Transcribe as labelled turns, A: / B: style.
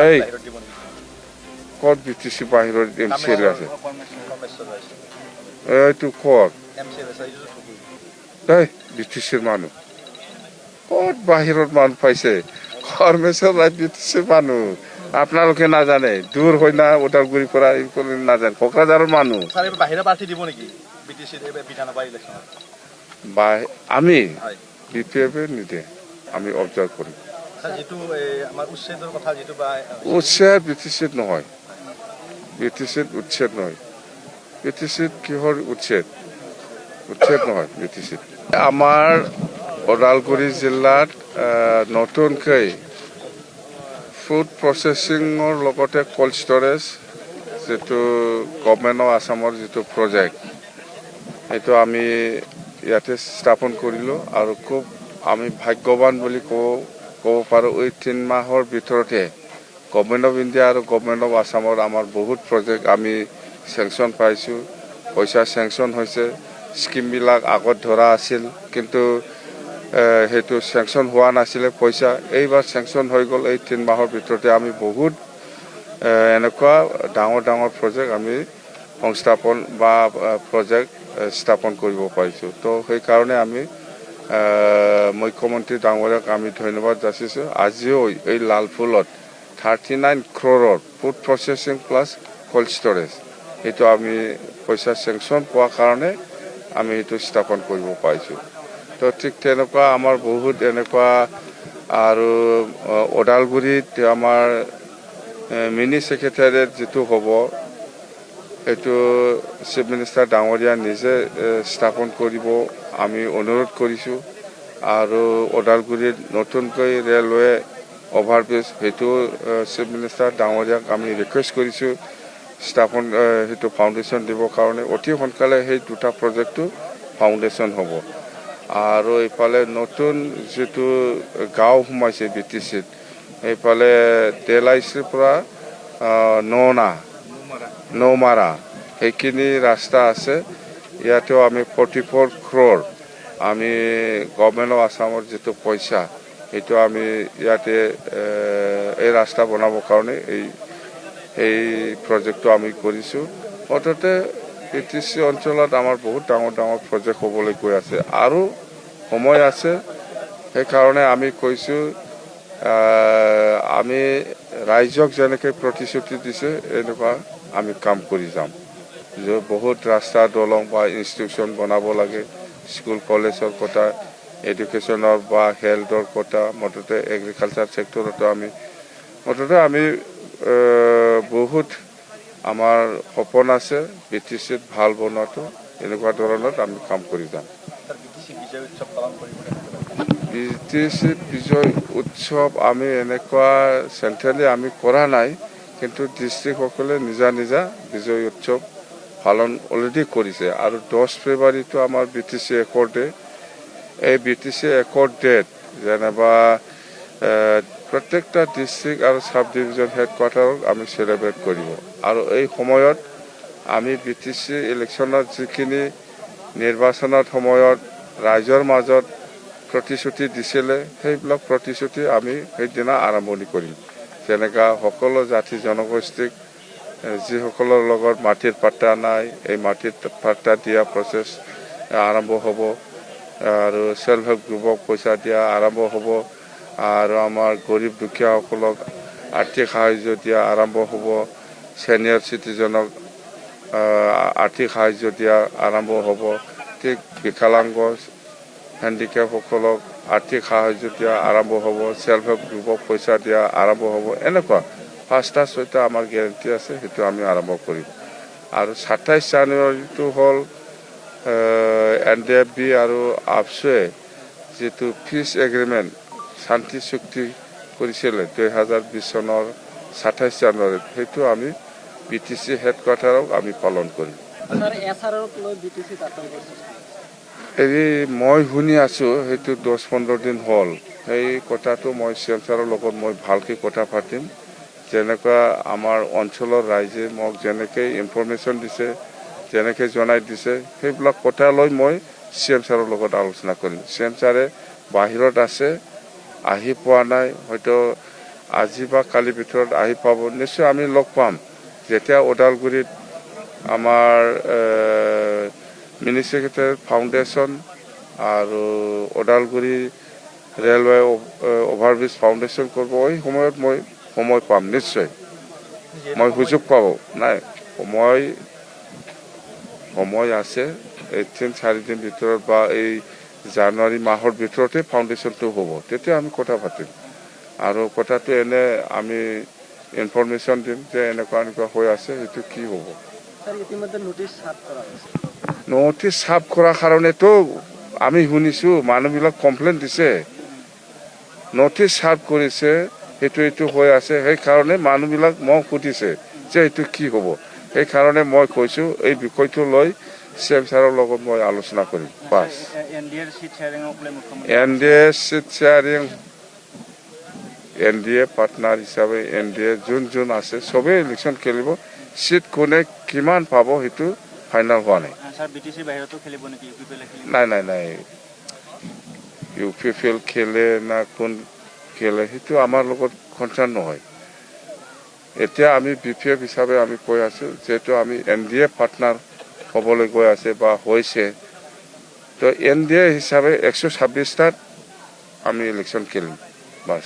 A: এই ক'ত BTC বাহিৰৰ MCL আছে এইটো ক'ত এই BTCৰ মানুহ ক'ত বাহিৰত মানুহ পাইছে কৰ্মেশ্বৰ ৰায় BTCৰ মানুহ আপোনালোকে নাজানে দূৰ হয় না ওদালগুৰিৰ পৰা নাজানে কোকৰাঝাৰৰ মানুহ আমি BPF নিদিয়ে আমি অবজাৰ্ভ কৰিম উচ্ছেদ BTCত নহয় BTCত উচ্ছেদ নহয় BTCত কিহৰ উচ্ছেদ নহয় BTCত আমাৰ ওদালগুৰি জিলাত নতুনকৈ ফুড প্ৰচেছিঙৰ লগতে কোল্ড ষ্টৰেজ যেটো গভৰ্ণমেণ্ট অফ আসামৰ যেটো প্ৰজেক্ট এইটো আমি ইয়াতে স্থাপন কৰিলোঁ আৰু খুব আমি ভাগ্যৱান বুলি ক'ব পাৰোঁ এই 3 মাহৰ ভিতৰতে গভৰ্ণমেণ্ট অফ ইণ্ডিয়া আৰু গভৰ্ণমেণ্ট অফ আসামৰ আমাৰ বহুত প্ৰজেক্ট আমি চেংচন পাইছোঁ পইচা চেংচন হৈছে স্কিমবিলাক আগত ধৰা আছিল কিন্তু সেইটো চেংচন হোৱা নাছিলে পইচা এইবাৰ চেংচন হৈ গ'ল এই 3 মাহৰ ভিতৰতে আমি বহুত এনেকুৱা ডাঙৰ প্ৰজেক্ট আমি সংস্থাপন বা প্ৰজেক্ট স্থাপন কৰিব পাৰিছোঁ তো সেইকাৰণে আমি মুখ্যমন্ত্ৰী ডাঙৰীয়াক আমি ধন্যবাদ যাচিছোঁ আজিও এই লালফুলত 39 crore food processing plus cold storage এইটো আমি পইচা চেংচন পোৱাৰ কাৰণে আমি এইটো স্থাপন কৰিব পাৰিছোঁ তো ঠিক তেনেকুৱা আমাৰ বহুত এনেকুৱা আৰু ওদালগুৰিত আমাৰ মিনি সেক্ৰেটাৰিয়েট যেটো হ'ব এইটো চিফ মিনিষ্টাৰ ডাঙৰীয়া নিজে স্থাপন কৰিব আমি অনুৰোধ কৰিছোঁ আৰু ওদালগুৰিত নতুনকৈ ৰেলৱে অভাৰব্ৰিজ সেইটো চিফ মিনিষ্টাৰ ডাঙৰীয়াক আমি ৰিকুৱেষ্ট কৰিছোঁ স্থাপন সেইটো ফাউণ্ডেশ্যন দিবৰ কাৰণে অতি সোনকালে সেই দুটা প্ৰজেক্টটো ফাউণ্ডেশ্যন হ'ব আৰু এইফালে নতুন যেটো গাঁও সোমাইছে BTCত এইফালে তেলাইচিৰ পৰা নৌমাৰা সেইখিনি ৰাস্তা আছে ইয়াতেও আমি 44 crore আমি গভৰ্ণমেণ্ট অফ আসামৰ যেটো পইচা এইটো আমি ইয়াতে এই ৰাস্তা বনাবৰ কাৰণে এই প্ৰজেক্টটো আমি কৰিছোঁ অততে BTC অঞ্চলত আমাৰ বহুত ডাঙৰ প্ৰজেক্ট হ'বলৈ গৈ আছে আৰু সময় আছে সেইকাৰণে আমি কৈছোঁ আমি ৰাইজক যেনেকৈ প্ৰতিশ্ৰুতি দিছে এনেকুৱা আমি কাম কৰি যাম যে বহুত ৰাস্তা দলং বা ইনষ্টিটিউশ্যন বনাব লাগে স্কুল কলেজৰ কথা এডুকেশ্যনৰ বা হেল্থৰ কথা মুঠতে এগ্ৰিকালচাৰ ছেক্টৰতো আমি বহুত আমাৰ সপোন আছে BTCত ভাল বনোৱাটো এনেকুৱা ধৰণত আমি কাম কৰি যাম BTC বিজয় উৎসৱ আমি এনেকুৱা চেণ্ট্ৰেলি আমি কৰা নাই কিন্তু ডিষ্ট্ৰিক্টসকলে নিজা বিজয় উৎসৱ পালন অলৰেডি কৰিছে আৰু 10 ফেব্ৰুৱাৰীটো আমাৰ BTC একৰ্ড ডে এই BTC একৰ্ড ডেট যেনেবা প্ৰত্যেকটা ডিষ্ট্ৰিক্ট আৰু সাব ডিভিজন হেডকোৱাৰ্টাৰত আমি সেলিব্ৰেট কৰিব আৰু এই সময়ত আমি BTC ইলেকশ্যনত যিখিনি নিৰ্বাচনৰ সময়ত ৰাইজৰ মাজত প্ৰতিশ্ৰুতি দিছিলে সেইবিলাক প্ৰতিশ্ৰুতি আমি সেইদিনা আৰম্ভণি কৰিম যেনেকা সকলো জাতি জনগোষ্ঠীক যিসকলৰ লগত মাটিৰ পাট্টা নাই এই মাটিৰ পাট্টা দিয়া প্ৰচেছ আৰম্ভ হ'ব আৰু সেল্ফ হেল্প গ্ৰুপক পইচা দিয়া আৰম্ভ হ'ব আৰু আমাৰ গৰীব দুখীয়াসকলক আৰ্থিক সাহায্য দিয়া আৰম্ভ হ'ব সিনিয়ৰ সিটিজনক আৰ্থিক সাহায্য দিয়া আৰম্ভ হ'ব ঠিক বিকলাংগ হেণ্ডিকেপসকলক আৰ্থিক সাহায্য দিয়া আৰম্ভ হ'ব সেল্ফ হেল্প গ্ৰুপক পইচা দিয়া আৰম্ভ হ'ব এনেকুৱা 5টা 6টা আমাৰ গেৰেণ্টি আছে সেইটো আমি আৰম্ভ কৰিম আৰু 27 জানুৱাৰীটো হ'ল NDFB আৰু আপছুৱে যেটো পিছ এগ্ৰিমেণ্ট শান্তি চুক্তি কৰিছিলে 2020 চনৰ 27 জানুৱাৰীত সেইটো আমি BTC হেডকোৱাৰ্টাৰক আমি পালন কৰিম মই শুনি আছোঁ সেইটো 10-15 দিন হ'ল সেই কথাটো মই CM ছাৰৰ লগত মই ভালকৈ কথা পাতিম যেনেকুৱা আমাৰ অঞ্চলৰ ৰাইজে মোক যেনেকৈ ইনফৰমেশ্যন দিছে যেনেকৈ জনাই দিছে সেইবিলাক কথা লৈ মই CM ছাৰৰ লগত আলোচনা কৰিম CM ছাৰে বাহিৰত আছে আহি পোৱা নাই হয়তো আজি বা কালিৰ ভিতৰত আহি পাব নিশ্চয় আমি লগ পাম যেতিয়া ওদালগুৰিত আমাৰ মিনি ছেক্ৰেটাৰী ফাউণ্ডেশ্যন আৰু ওদালগুৰি ৰেলৱে অভাৰব্ৰিজ ফাউণ্ডেশ্যন কৰিব এই সময়ত মই সময় পাম নিশ্চয় মই সুযোগ পাব নাই সময় আছে 4 দিন ভিতৰত বা এই জানুৱাৰী মাহৰ ভিতৰতে ফাউণ্ডেশ্যনটো হ'ব তেতিয়া আমি কথা পাতিম আৰু কথাটো এনে আমি ইনফৰমেশ্যন দিম যে এনেকুৱা হৈ আছে সেইটো কি হ'ব নটিচ সাফ কৰাৰ কাৰণেতো আমি শুনিছোঁ মানুহবিলাক কমপ্লেইন দিছে নটিচ সাফ কৰিছে এইটো হৈ আছে সেইকাৰণে মানুহবিলাক মোক সুধিছে যে এইটো কি হ'ব সেইকাৰণে মই কৈছোঁ এই বিষয়টো লৈ CM ছাৰৰ লগত মই আলোচনা কৰিম বাছ NDA seat sharing NDA partner হিচাপে NDA যোন আছে চবেই ইলেকশ্যন খেলিব চিট কোনে কিমান পাব সেইটো ফাইনেল হোৱা নাই নাই UPPL খেলে না কোন খেলে সেইটো আমাৰ লগত কনচাৰ্ণ নহয় এতিয়া আমি BPF হিচাপে আমি কৈ আছোঁ যিহেতু আমি NDA পাৰ্টনাৰ হ'বলৈ গৈ আছে বা হৈছে তো NDA হিচাপে 126টাত আমি ইলেকশ্যন খেলিম বাছ